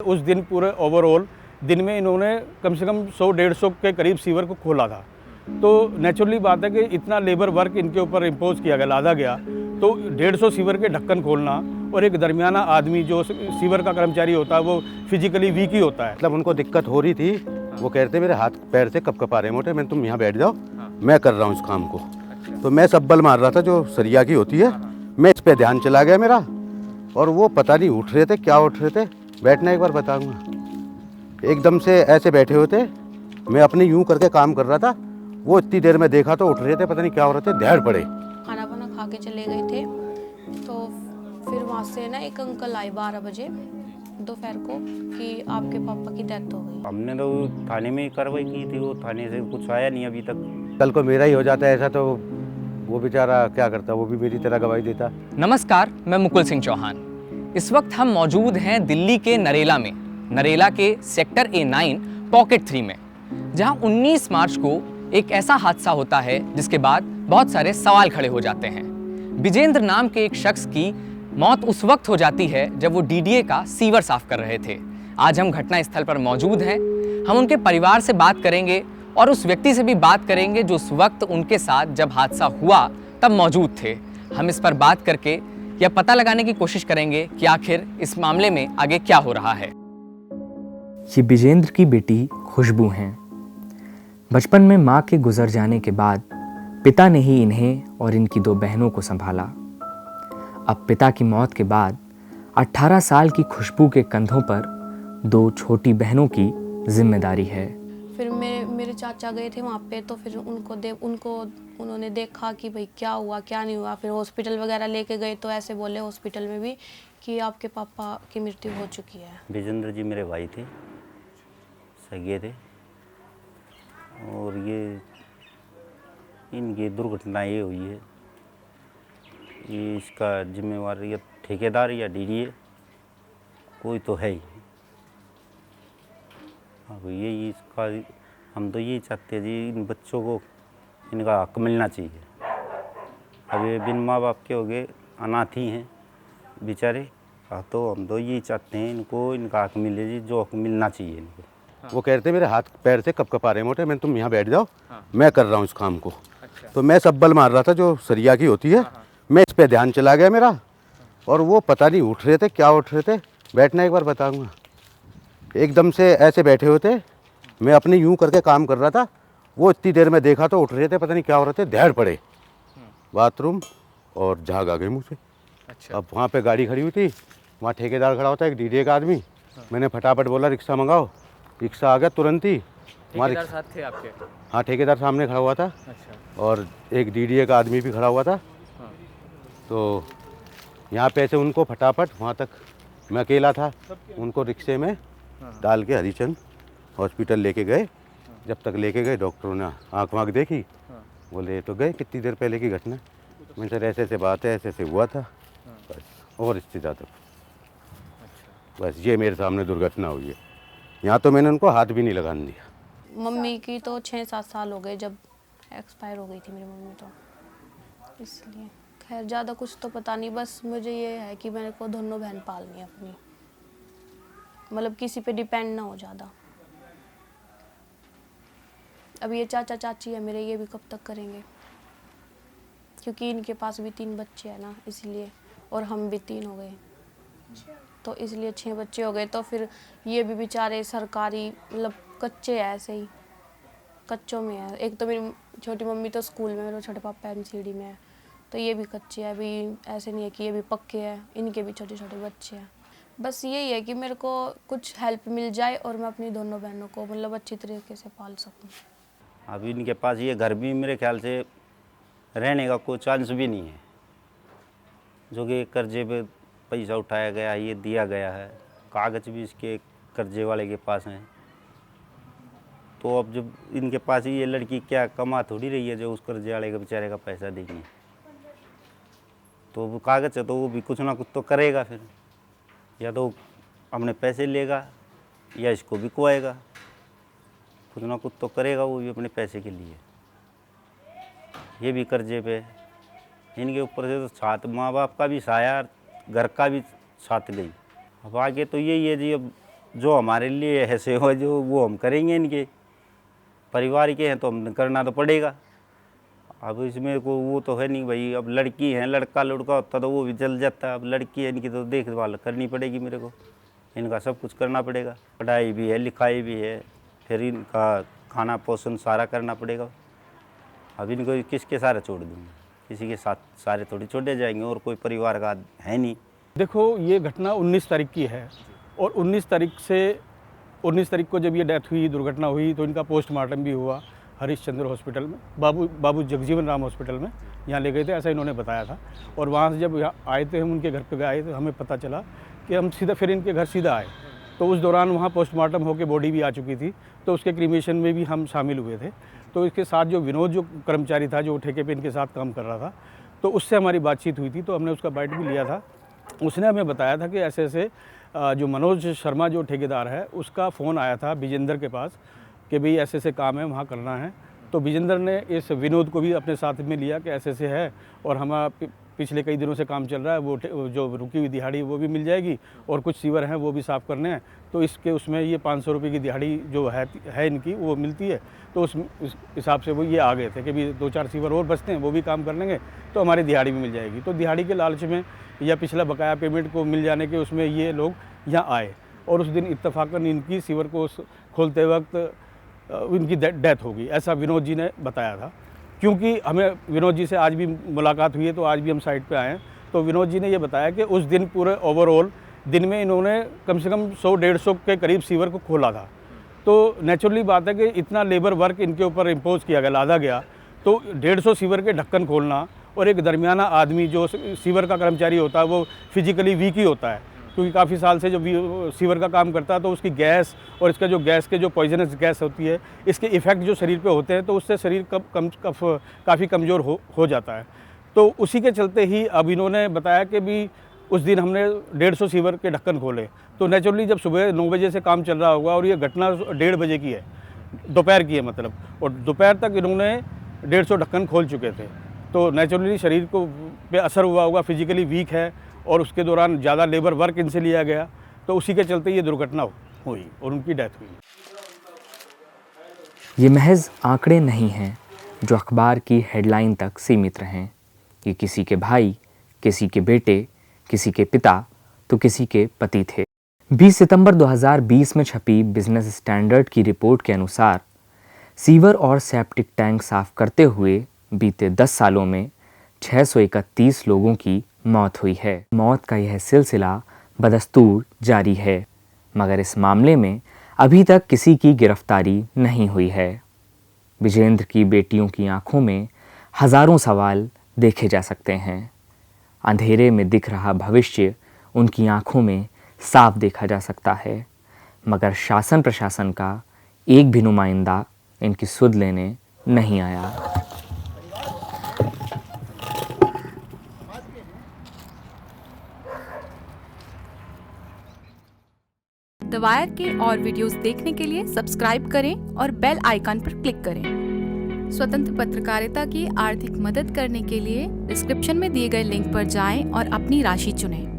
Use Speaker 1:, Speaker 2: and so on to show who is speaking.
Speaker 1: उस दिन पूरे ओवरऑल दिन में इन्होंने कम से कम 100-150 के करीब सीवर को खोला था। तो नेचुरली बात है कि इतना लेबर वर्क इनके ऊपर इम्पोज किया गया, लादा गया, तो 150 सीवर के ढक्कन खोलना, और एक दरमियाना आदमी जो सीवर का कर्मचारी होता है वो फिजिकली वीक ही होता है।
Speaker 2: मतलब उनको दिक्कत हो रही थी, वो कह रहे थे मेरे हाथ पैर से कब आ रहे मोटे, मैं तुम यहाँ बैठ जाओ, मैं कर रहा हूँ इस काम को। तो मैं सब्बल मार रहा था जो सरिया की होती है, मैं इस पे ध्यान चला गया मेरा, और वो पता नहीं उठ रहे थे क्या उठ रहे थे, बैठना एक बार बताऊंगा। एकदम से ऐसे बैठे हुए थे, मैं अपने यूं करके काम कर रहा था, वो इतनी देर में देखा तो उठ रहे थे, पता नहीं क्या हो रहे थे, ध्यान पड़े।
Speaker 3: खाना वाना खा के चले गए थे, तो फिर वहाँ से ना एक अंकल आए 12 बजे दोपहर को कि आपके पापा की डेथ हो गई।
Speaker 4: हमने तो थाने में कार्रवाई की थी, वो थाने से कुछ आया नहीं अभी तक।
Speaker 2: कल को मेरा ही हो जाता है ऐसा तो वो बेचारा क्या करता, वो भी मेरी तरह गवाही देता।
Speaker 5: नमस्कार, मैं मुकुल सिंह चौहान। इस वक्त हम मौजूद हैं दिल्ली के नरेला में, नरेला के सेक्टर A9 पॉकेट 3 में, जहां 19 मार्च को एक ऐसा हादसा होता है जिसके बाद बहुत सारे सवाल खड़े हो जाते हैं। विजेंद्र नाम के एक शख्स की मौत उस वक्त हो जाती है जब वो DDA का सीवर साफ कर रहे थे। आज हम घटना स्थल पर मौजूद हैं। हम उनके परिवार से बात करेंगे और उस व्यक्ति से भी बात करेंगे जो उस वक्त उनके साथ जब हादसा हुआ तब मौजूद थे। हम इस पर बात करके यह पता लगाने की कोशिश करेंगे कि आखिर इस मामले में आगे क्या हो रहा है। ये विजेंद्र की बेटी खुशबू हैं। बचपन में माँ के गुजर जाने के बाद पिता ने ही इन्हें और इनकी 2 बहनों को संभाला। अब पिता की मौत के बाद 18 साल की खुशबू के कंधों पर 2 छोटी बहनों की जिम्मेदारी है।
Speaker 3: फिर मेरे चाचा गए थे वहाँ पे, तो फिर उन्होंने देखा कि भाई क्या हुआ क्या नहीं हुआ। फिर हॉस्पिटल वगैरह लेके गए तो ऐसे बोले हॉस्पिटल में भी कि आपके पापा की मृत्यु हो चुकी है।
Speaker 4: विजेंद्र जी मेरे भाई थे, सगे थे, और ये इनकी दुर्घटना ये हुई है, ये इसका जिम्मेवार या ठेकेदार या DDA कोई तो है ही। अब यही इसका, हम तो यही चाहते हैं जी, इन बच्चों को इनका हक मिलना चाहिए। अब ये बिन माँ बाप के हो गए, अनाथ ही हैं बेचारे। तो हम तो यही चाहते हैं इनको इनका हक मिले जी, जो हक मिलना चाहिए इनको।
Speaker 2: वो कह रहे थे मेरे हाथ पैर से कब आ रहे मोटे, मैं तुम यहाँ बैठ जाओ, मैं कर रहा हूँ इस काम को। तो मैं सब्बल मार रहा था जो सरिया की होती है, मैं इस पे ध्यान चला गया मेरा, और वो पता नहीं उठ रहे थे क्या उठ रहे थे, बैठना एक बार बताऊंगा। एकदम से ऐसे बैठे हुए थे, मैं अपने यूं करके काम कर रहा था, वो इतनी देर में देखा तो उठ रहे थे, पता नहीं क्या हो रहे थे, ध्यान पड़े बाथरूम, और झाग आ गए मुझे। अब वहाँ पे गाड़ी खड़ी हुई थी, वहाँ ठेकेदार खड़ा होता है, एक DDA का आदमी। मैंने फटाफट बोला रिक्शा मंगाओ, रिक्शा आ गया तुरंत ही।
Speaker 5: ठेकेदार साथ थे आपके?
Speaker 2: हाँ, ठेकेदार सामने खड़ा हुआ था।
Speaker 5: अच्छा।
Speaker 2: और एक DDA का आदमी भी खड़ा हुआ था। तो यहाँ पे ऐसे उनको फटाफट वहाँ तक, मैं अकेला था, उनको रिक्शे में डाल के हरिचंद हॉस्पिटल लेके गए। जब तक लेके गए डॉक्टरों ने आँख वाँख देखी, बोले तो गए कितनी देर पहले की घटना। मैंने सर ऐसे बात है, ऐसे हुआ था, बस, और इससे ज़्यादा बस ये मेरे सामने दुर्घटना हुई है। यहाँ तो मैंने उनको हाथ भी नहीं लगाने दिया।
Speaker 3: मम्मी की तो 6-7 साल हो गए जब एक्सपायर हो गई थी मेरी मम्मी, तो इसलिए खैर ज़्यादा कुछ तो पता नहीं। बस मुझे ये है कि मेरे को दोनों बहन पालनी है अपनी, मतलब किसी पे डिपेंड ना हो ज़्यादा। अब ये चाचा चाची है मेरे, ये भी कब तक करेंगे, क्योंकि इनके पास भी 3 बच्चे हैं ना, इसलिए, और हम भी 3 हो गए, तो इसलिए 6 बच्चे हो गए। तो फिर ये भी बेचारे सरकारी, मतलब कच्चे हैं, ऐसे ही कच्चों में है। एक तो मेरी छोटी मम्मी तो स्कूल में, मेरे छोटे पापा MCD में है, तो ये भी कच्चे हैं। अभी ऐसे नहीं है कि ये भी पक्के हैं, इनके भी छोटे छोटे बच्चे हैं। बस यही है कि मेरे को कुछ हेल्प मिल जाए और मैं अपनी दोनों बहनों को मतलब अच्छी तरीके से पाल सकूं।
Speaker 4: अभी इनके पास ये घर भी मेरे ख्याल से रहने का कोई चांस भी नहीं है, जो कि कर्जे पे पैसा उठाया गया है, ये दिया गया है, कागज़ भी इसके कर्जे वाले के पास हैं। तो अब जब इनके पास ही ये लड़की क्या कमा थोड़ी रही है जो उस कर्जे वाले के बेचारे का पैसा देंगे। तो वो कागज़ है तो वो भी कुछ ना कुछ तो करेगा, फिर या तो अपने पैसे लेगा या इसको भी कुआएगा, कुछ ना कुछ तो करेगा वो भी अपने पैसे के लिए। ये भी कर्जे पे, इनके ऊपर से तो साथ माँ बाप का भी साया, घर का भी साथ गई। अब आगे तो यही है जी, अब जो हमारे लिए ऐसे हो जो वो हम करेंगे, इनके परिवार के हैं तो हम करना तो पड़ेगा। अब इसमें को वो तो है नहीं भाई, अब लड़की है, लड़का होता तो वो भी जल जाता। अब लड़की है, इनकी तो देखभाल करनी पड़ेगी मेरे को, इनका सब कुछ करना पड़ेगा। पढ़ाई भी है, लिखाई भी है, फिर इनका खाना पोषण सारा करना पड़ेगा। अब इनको किसके सारे छोड़ दूँगा, किसी के साथ सारे थोड़ी छोड़े जाएंगे, और कोई परिवार का है नहीं।
Speaker 1: देखो ये घटना 19 तारीख की है और 19 तारीख को जब ये डेथ हुई, दुर्घटना हुई, तो इनका पोस्टमार्टम भी हुआ हरिश्चंद्र हॉस्पिटल में, बाबू जगजीवन राम हॉस्पिटल में यहाँ ले गए थे, ऐसा इन्होंने बताया था। और वहाँ से जब यहाँ आए थे, हम उनके घर पे गए तो हमें पता चला कि हम सीधा फिर इनके घर सीधा आए, तो उस दौरान वहाँ पोस्टमार्टम होकर बॉडी भी आ चुकी थी, तो उसके क्रीमेशन में भी हम शामिल हुए थे। तो इसके साथ जो विनोद जो कर्मचारी था, जो ठेके पे इनके साथ काम कर रहा था, तो उससे हमारी बातचीत हुई थी, तो हमने उसका बाइट भी लिया था। उसने हमें बताया था कि ऐसे ऐसे जो मनोज शर्मा जो ठेकेदार है, उसका फ़ोन आया था विजेंद्र के पास कि भाई ऐसे ऐसे काम है, वहाँ करना है। तो विजेंद्र ने इस विनोद को भी अपने साथ में लिया कि ऐसे ऐसे है और हम पिछले कई दिनों से काम चल रहा है, वो जो रुकी हुई दिहाड़ी वो भी मिल जाएगी और कुछ सीवर हैं वो भी साफ़ करने हैं, तो इसके उसमें ये 500 रुपये की दिहाड़ी जो है इनकी वो मिलती है। तो उस हिसाब से वो ये आ गए थे कि भी 2-4 सीवर और बचते हैं, वो भी काम कर लेंगे तो हमारी दिहाड़ी भी मिल जाएगी। तो दिहाड़ी के लालच में या पिछला बकाया पेमेंट को मिल जाने के उसमें ये लोग यहाँ आए और उस दिन इत्तफाकन इनकी सीवर को खोलते वक्त इनकी डेथ हो गई, ऐसा विनोद जी ने बताया था। क्योंकि हमें विनोद जी से आज भी मुलाकात हुई है, तो आज भी हम साइट पे आए हैं, तो विनोद जी ने ये बताया कि उस दिन पूरे ओवरऑल दिन में इन्होंने कम से कम 100-150 के करीब सीवर को खोला था। तो नेचुरली बात है कि इतना लेबर वर्क इनके ऊपर इम्पोज किया गया, लादा गया, तो 150 सीवर के ढक्कन खोलना, और एक दरमियाना आदमी जो सीवर का कर्मचारी होता है वो फिजिकली वीक ही होता है, क्योंकि काफ़ी साल से जो सीवर का काम करता है, तो उसकी गैस और इसका जो गैस के जो पॉइजनस गैस होती है, इसके इफ़ेक्ट जो शरीर पे होते हैं, तो उससे शरीर काफ़ी कमज़ोर हो जाता है। तो उसी के चलते ही अब इन्होंने बताया कि भी उस दिन हमने 150 सीवर के ढक्कन खोले। तो नेचुरली जब सुबह 9 बजे से काम चल रहा होगा और ये घटना 1:30 बजे की है, दोपहर की है मतलब, और दोपहर तक इन्होंने 150 ढक्कन खोल चुके थे। तो नेचुरली शरीर को पे असर हुआ होगा, फिजिकली वीक है और उसके दौरान ज़्यादा लेबर वर्क इनसे लिया गया, तो उसी के चलते ये दुर्घटना हुई और उनकी डेथ हुई।
Speaker 5: ये महज आंकड़े नहीं हैं जो अखबार की हेडलाइन तक सीमित रहें। ये किसी के भाई, किसी के बेटे, किसी के पिता तो किसी के पति थे। 20 सितंबर 2020 में छपी बिजनेस स्टैंडर्ड की रिपोर्ट के अनुसार सीवर और सेप्टिक टैंक साफ करते हुए बीते 10 सालों में 631 लोगों की मौत हुई है। मौत का यह सिलसिला बदस्तूर जारी है, मगर इस मामले में अभी तक किसी की गिरफ्तारी नहीं हुई है। विजेंद्र की बेटियों की आंखों में हजारों सवाल देखे जा सकते हैं। अंधेरे में दिख रहा भविष्य उनकी आंखों में साफ देखा जा सकता है, मगर शासन प्रशासन का एक भी नुमाइंदा इनकी सुध लेने नहीं आया।
Speaker 6: द वायर के और वीडियोस देखने के लिए सब्सक्राइब करें और बेल आइकन पर क्लिक करें। स्वतंत्र पत्रकारिता की आर्थिक मदद करने के लिए डिस्क्रिप्शन में दिए गए लिंक पर जाएं और अपनी राशि चुनें।